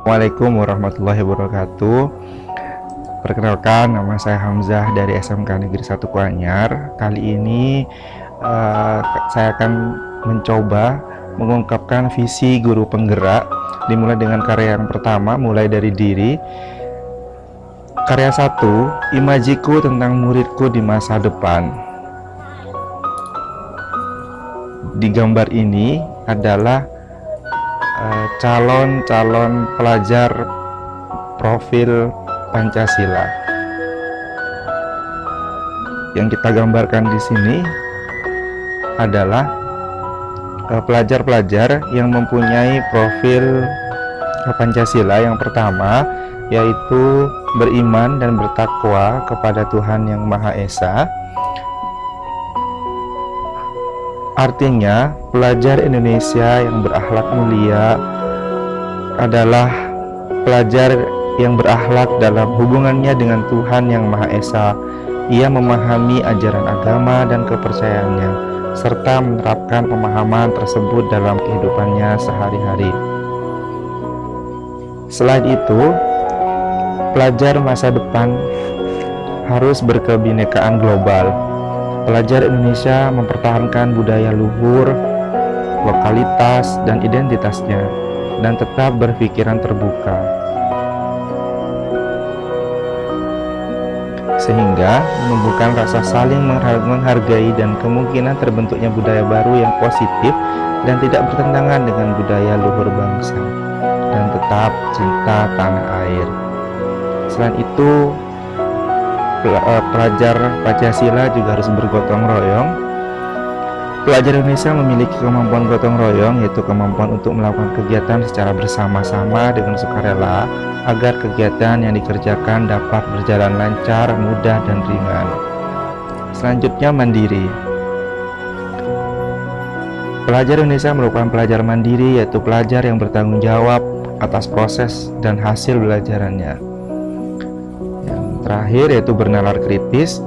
Assalamualaikum warahmatullahi wabarakatuh. Perkenalkan, nama saya Hamzah dari SMK Negeri 1 Kuanyar. Kali ini saya akan mencoba mengungkapkan visi guru penggerak, dimulai dengan karya yang pertama, mulai dari diri. Karya 1, imajiku tentang muridku di masa depan. Di gambar ini adalah calon-calon pelajar profil Pancasila. Yang kita gambarkan di sini adalah pelajar-pelajar yang mempunyai profil Pancasila. Yang pertama yaitu beriman dan bertakwa kepada Tuhan Yang Maha Esa. Artinya, pelajar Indonesia yang berakhlak mulia adalah pelajar yang berakhlak dalam hubungannya dengan Tuhan Yang Maha Esa. Ia memahami ajaran agama dan kepercayaannya, serta menerapkan pemahaman tersebut dalam kehidupannya sehari-hari. Selain itu, pelajar masa depan harus berkebinekaan global. Pelajar Indonesia mempertahankan budaya luhur, lokalitas, dan identitasnya, dan tetap berpikiran terbuka, sehingga menumbuhkan rasa saling menghargai dan kemungkinan terbentuknya budaya baru yang positif dan tidak bertentangan dengan budaya luhur bangsa, dan tetap cinta tanah air. Selain itu, pelajar Pancasila juga harus bergotong royong. Pelajar Indonesia memiliki kemampuan gotong royong, yaitu kemampuan untuk melakukan kegiatan secara bersama-sama dengan sukarela agar kegiatan yang dikerjakan dapat berjalan lancar, mudah, dan ringan. Selanjutnya, mandiri. Pelajar Indonesia merupakan pelajar mandiri, yaitu pelajar yang bertanggung jawab atas proses dan hasil belajarannya. Terakhir yaitu bernalar kritis,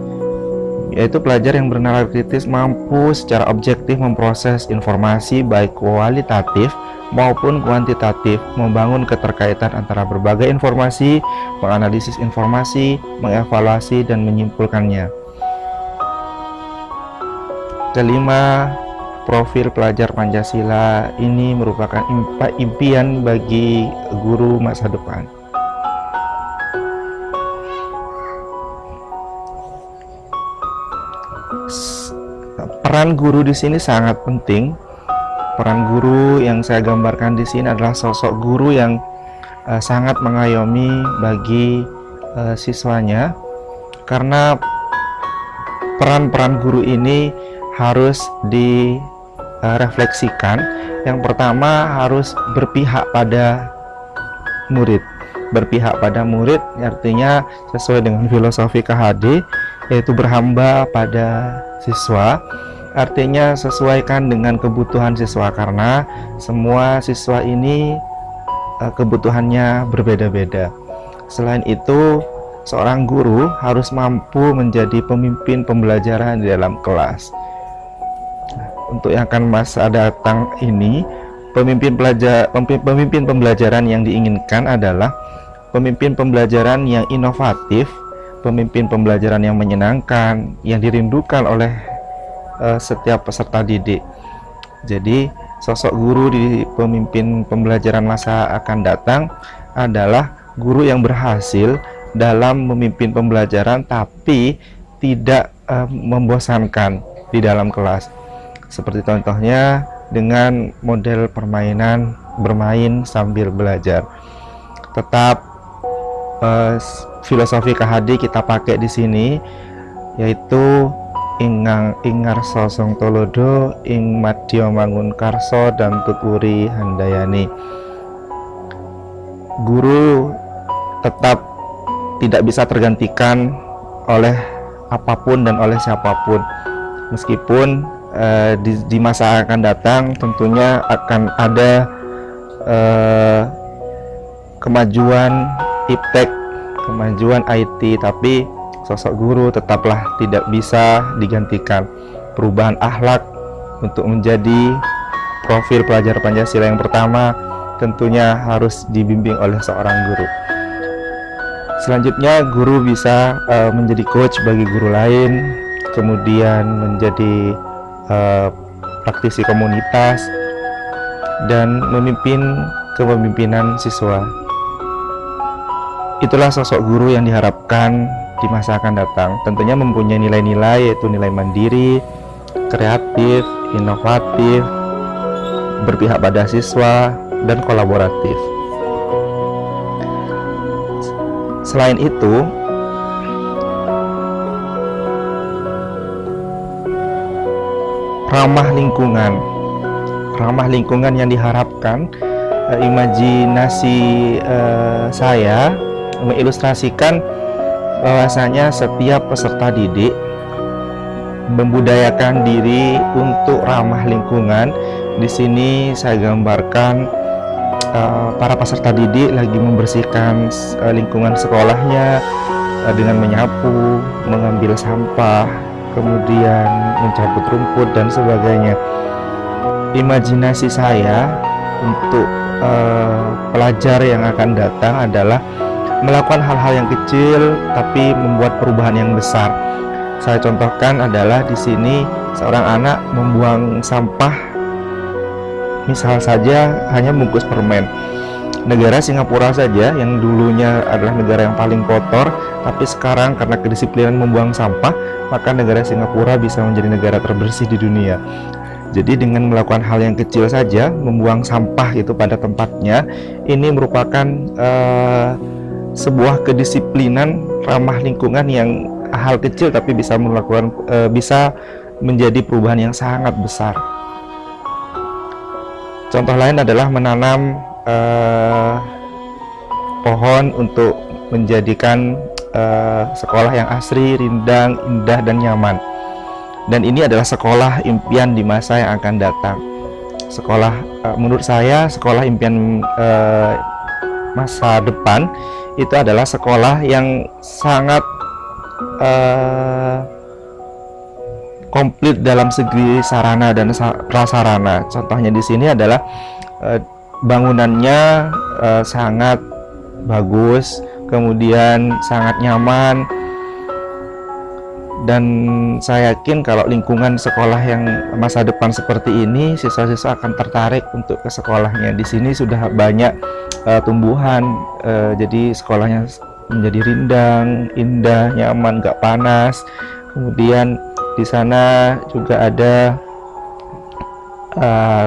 yaitu pelajar yang bernalar kritis mampu secara objektif memproses informasi baik kualitatif maupun kuantitatif, membangun keterkaitan antara berbagai informasi, menganalisis informasi, mengevaluasi, dan menyimpulkannya. Kelima, profil pelajar Pancasila ini merupakan impian bagi guru masa depan. Peran guru di sini sangat penting. Peran guru yang saya gambarkan di sini adalah sosok guru yang sangat mengayomi bagi siswanya, karena peran-peran guru ini harus direfleksikan. Yang pertama, harus berpihak pada murid. Berpihak pada murid artinya sesuai dengan filosofi KHD, yaitu berhamba pada siswa. Artinya sesuaikan dengan kebutuhan siswa, karena semua siswa ini kebutuhannya berbeda-beda. Selain itu, seorang guru harus mampu menjadi pemimpin pembelajaran di dalam kelas. Untuk yang akan masa datang ini, pemimpin pembelajaran yang diinginkan adalah pemimpin pembelajaran yang inovatif, pemimpin pembelajaran yang menyenangkan, yang dirindukan oleh setiap peserta didik. Jadi, sosok guru di pemimpin pembelajaran masa akan datang adalah guru yang berhasil dalam memimpin pembelajaran tapi tidak membosankan di dalam kelas. Seperti contohnya dengan model permainan bermain sambil belajar. Tetap filosofi KHD kita pakai di sini, yaitu ingar sosong tolodo ing madya mangun karso dan tuturi handayani. Guru tetap tidak bisa tergantikan oleh apapun dan oleh siapapun. Meskipun di masa akan datang tentunya akan ada kemajuan iptek, kemajuan IT, tapi sosok guru tetaplah tidak bisa digantikan. Perubahan akhlak untuk menjadi profil pelajar Pancasila yang pertama tentunya harus dibimbing oleh seorang guru. Selanjutnya, guru bisa menjadi coach bagi guru lain, kemudian menjadi praktisi komunitas, dan memimpin kepemimpinan siswa. Itulah sosok guru yang diharapkan di masa akan datang. Tentunya mempunyai nilai-nilai, yaitu nilai mandiri, kreatif, inovatif, berpihak pada siswa, dan kolaboratif. Selain itu, ramah lingkungan yang diharapkan, imajinasi saya mengilustrasikan bahwasanya setiap peserta didik membudayakan diri untuk ramah lingkungan. Di sini saya gambarkan para peserta didik lagi membersihkan lingkungan sekolahnya dengan menyapu, mengambil sampah, kemudian mencabut rumput dan sebagainya. Imajinasi saya untuk pelajar yang akan datang adalah melakukan hal-hal yang kecil tapi membuat perubahan yang besar. Saya contohkan adalah di sini seorang anak membuang sampah, misal saja hanya bungkus permen. Negara Singapura saja yang dulunya adalah negara yang paling kotor, tapi sekarang karena kedisiplinan membuang sampah, maka negara Singapura bisa menjadi negara terbersih di dunia. Jadi dengan melakukan hal yang kecil saja, membuang sampah itu pada tempatnya, ini merupakan sebuah kedisiplinan ramah lingkungan yang hal kecil tapi bisa bisa menjadi perubahan yang sangat besar. Contoh lain adalah menanam pohon untuk menjadikan sekolah yang asri, rindang, indah, dan nyaman. Dan ini adalah sekolah impian di masa yang akan datang. Sekolah, menurut saya, sekolah impian masa depan itu adalah sekolah yang sangat komplit dalam segi sarana dan prasarana. Contohnya di sini adalah bangunannya sangat bagus, kemudian sangat nyaman, dan saya yakin kalau lingkungan sekolah yang masa depan seperti ini, siswa-siswa akan tertarik untuk ke sekolahnya. Di sini sudah banyak tumbuhan, jadi sekolahnya menjadi rindang, indah, nyaman, gak panas. Kemudian di sana juga ada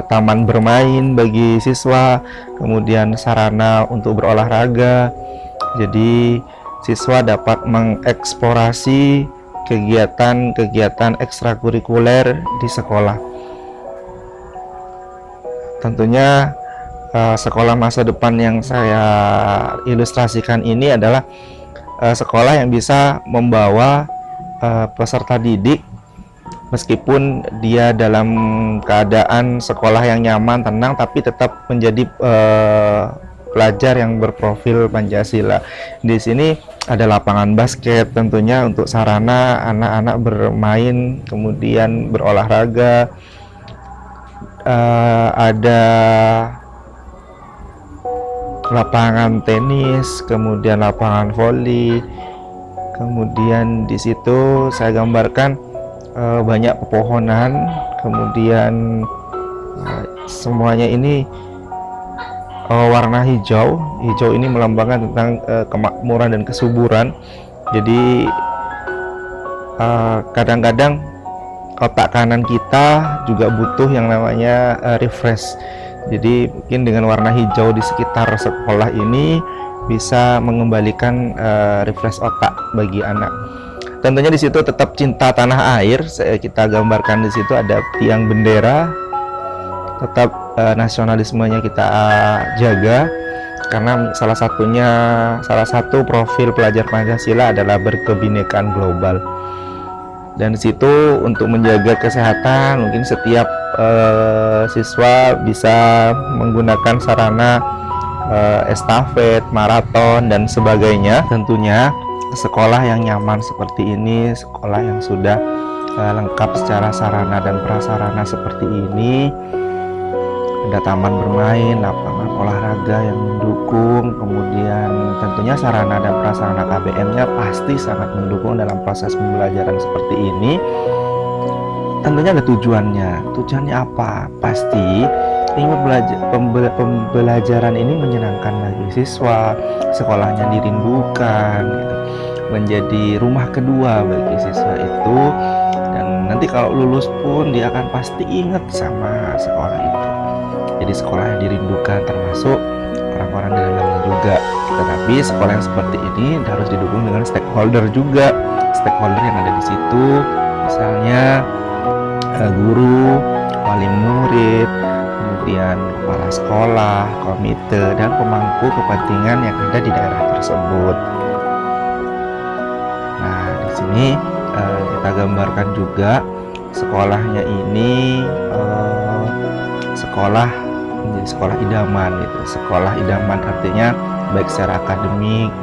taman bermain bagi siswa, kemudian sarana untuk berolahraga. Jadi siswa dapat mengeksplorasi kegiatan-kegiatan ekstrakurikuler di sekolah. Tentunya sekolah masa depan yang saya ilustrasikan ini adalah sekolah yang bisa membawa peserta didik, meskipun dia dalam keadaan sekolah yang nyaman, tenang, tapi tetap menjadi pelajar yang berprofil Pancasila. Di sini ada lapangan basket, tentunya untuk sarana anak-anak bermain, kemudian berolahraga. Ada lapangan tenis, kemudian lapangan voli. Kemudian di situ saya gambarkan banyak pepohonan, kemudian semuanya ini warna hijau. Hijau ini melambangkan tentang kemakmuran dan kesuburan. Jadi kadang-kadang otak kanan kita juga butuh yang namanya refresh. Jadi mungkin dengan warna hijau di sekitar sekolah ini bisa mengembalikan refresh otak bagi anak. Tentunya di situ tetap cinta tanah air. Kita gambarkan di situ ada tiang bendera, tetap nasionalismenya kita jaga, karena salah satu profil pelajar Pancasila adalah berkebinekaan global. Dan di situ untuk menjaga kesehatan, mungkin setiap siswa bisa menggunakan sarana estafet, maraton, dan sebagainya. Tentunya sekolah yang nyaman seperti ini, sekolah yang sudah lengkap secara sarana dan prasarana seperti ini, ada taman bermain, lapangan olahraga yang mendukung, kemudian tentunya sarana dan prasarana KBM-nya pasti sangat mendukung dalam proses pembelajaran seperti ini. Tentunya ada tujuannya. Tujuannya apa? Pasti ingin pembelajaran ini menyenangkan bagi siswa, sekolahnya dirindukan, gitu, menjadi rumah kedua bagi siswa itu, dan nanti kalau lulus pun dia akan pasti ingat sama sekolah itu. Jadi sekolah yang dirindukan termasuk orang-orang di dalamnya juga. Tetapi sekolah yang seperti ini harus didukung dengan stakeholder juga, stakeholder yang ada di situ, misalnya guru, wali murid, kemudian kepala sekolah, komite, dan pemangku kepentingan yang ada di daerah tersebut. Nah, di sini kita gambarkan juga sekolahnya ini sekolah menjadi sekolah idaman gitu. Sekolah idaman artinya baik secara akademik,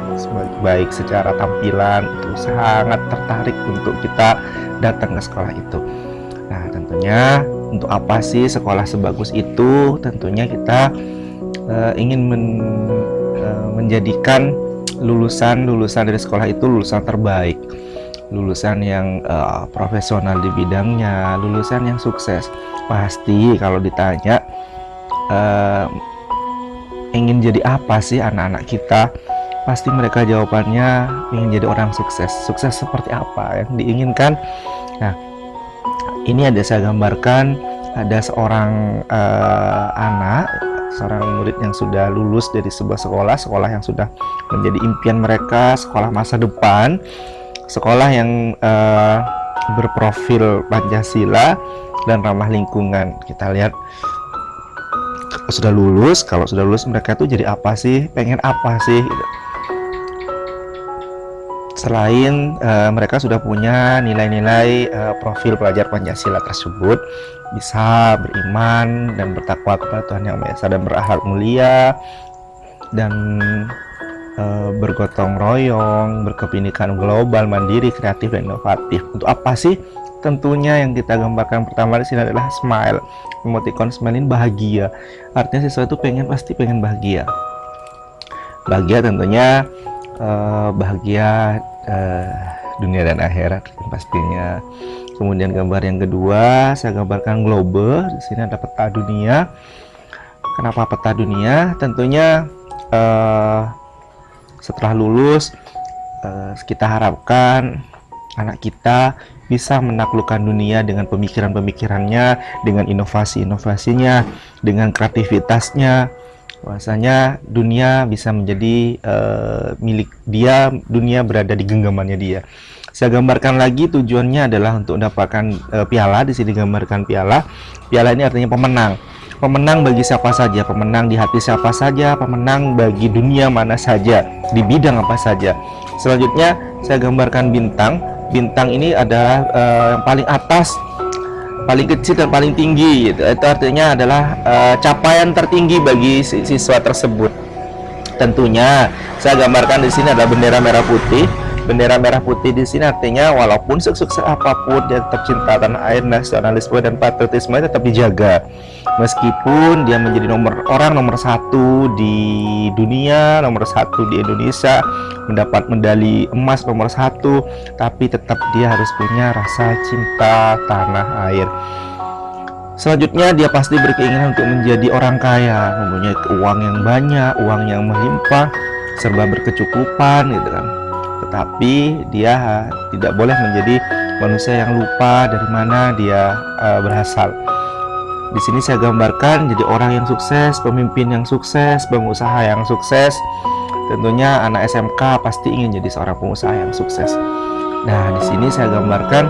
baik secara tampilan, itu sangat tertarik untuk kita datang ke sekolah itu. Nah, tentunya untuk apa sih sekolah sebagus itu? Tentunya kita ingin menjadikan lulusan dari sekolah itu lulusan terbaik, lulusan yang profesional di bidangnya, lulusan yang sukses. Pasti kalau ditanya ingin jadi apa sih anak-anak kita, pasti mereka jawabannya ingin jadi orang sukses. Sukses seperti apa yang diinginkan? Nah, ini ada saya gambarkan, ada seorang anak, seorang murid yang sudah lulus dari sebuah sekolah yang sudah menjadi impian mereka, sekolah masa depan, sekolah yang berprofil Pancasila dan ramah lingkungan. Kita lihat kalau sudah lulus mereka tuh jadi apa sih, pengen apa sih gitu. Selain mereka sudah punya nilai-nilai profil pelajar Pancasila tersebut, bisa beriman dan bertakwa kepada Tuhan Yang Maha Esa dan berakhlak mulia, dan bergotong royong, berkebinekaan global, mandiri, kreatif, dan inovatif. Untuk apa sih? Tentunya yang kita gambarkan pertama di sini adalah smile. Emoticon smile ini bahagia. Artinya siswa itu pasti pengen bahagia. Bahagia tentunya bahagia dunia dan akhirat pastinya. Kemudian gambar yang kedua saya gambarkan globe. Di sini ada peta dunia. Kenapa peta dunia? Tentunya setelah lulus kita harapkan anak kita bisa menaklukkan dunia dengan pemikiran-pemikirannya, dengan inovasi-inovasinya, dengan kreativitasnya. Bahwasanya dunia bisa menjadi milik dia, dunia berada di genggamannya dia. Saya gambarkan lagi tujuannya adalah untuk mendapatkan piala. Di sini gambarkan piala. Piala ini artinya pemenang. Pemenang bagi siapa saja, pemenang di hati siapa saja, pemenang bagi dunia mana saja, di bidang apa saja. Selanjutnya saya gambarkan bintang. Bintang ini adalah yang paling atas, paling kecil dan paling tinggi gitu. Itu artinya adalah capaian tertinggi bagi siswa tersebut. Tentunya saya gambarkan di sini adalah bendera merah putih. Bendera merah putih di sini artinya walaupun sukses apapun dia tetap cinta tanah air, nasionalisme dan patriotisme tetap dijaga. Meskipun dia menjadi orang nomor satu di dunia, nomor satu di Indonesia, mendapat medali emas nomor satu, tapi tetap dia harus punya rasa cinta tanah air. Selanjutnya dia pasti berkeinginan untuk menjadi orang kaya, mempunyai uang yang banyak, uang yang melimpah, serba berkecukupan gitu kan. Tetapi dia tidak boleh menjadi manusia yang lupa dari mana dia berasal. Di sini saya gambarkan jadi orang yang sukses, pemimpin yang sukses, pengusaha yang sukses. Tentunya anak SMK pasti ingin jadi seorang pengusaha yang sukses. Nah, di sini saya gambarkan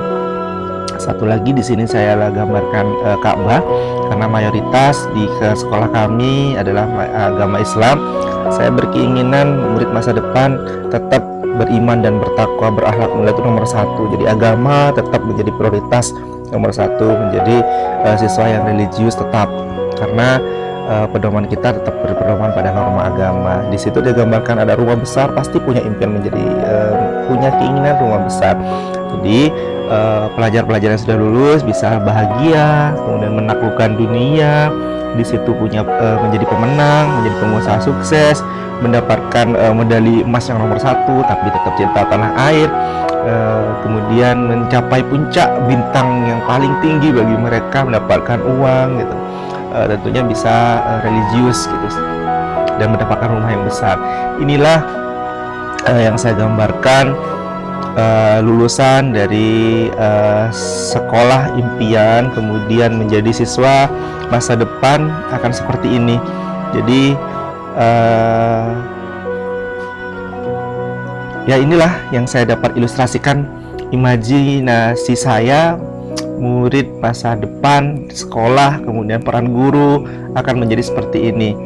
satu lagi, di sini saya gambarkan Ka'bah, karena mayoritas di sekolah kami adalah agama Islam. Saya berkeinginan murid masa depan tetap beriman dan bertakwa, berakhlak mulia itu nomor satu. Jadi agama tetap menjadi prioritas nomor satu, menjadi siswa yang religius tetap, karena pedoman kita tetap berpedoman pada norma agama. Di situ dia gambarkan ada rumah besar, pasti punya impian menjadi punya keinginan rumah besar. Jadi pelajar-pelajar yang sudah lulus bisa bahagia, kemudian menaklukkan dunia, di situ punya menjadi pemenang, menjadi pengusaha sukses, mendapatkan medali emas yang nomor 1, tapi tetap cinta tanah air, kemudian mencapai puncak bintang yang paling tinggi bagi mereka, mendapatkan uang gitu, tentunya bisa religius gitu, dan mendapatkan rumah yang besar. Inilah yang saya gambarkan lulusan dari sekolah impian kemudian menjadi siswa masa depan akan seperti ini. Jadi ya inilah yang saya dapat ilustrasikan imajinasi saya, murid masa depan sekolah, kemudian peran guru akan menjadi seperti ini.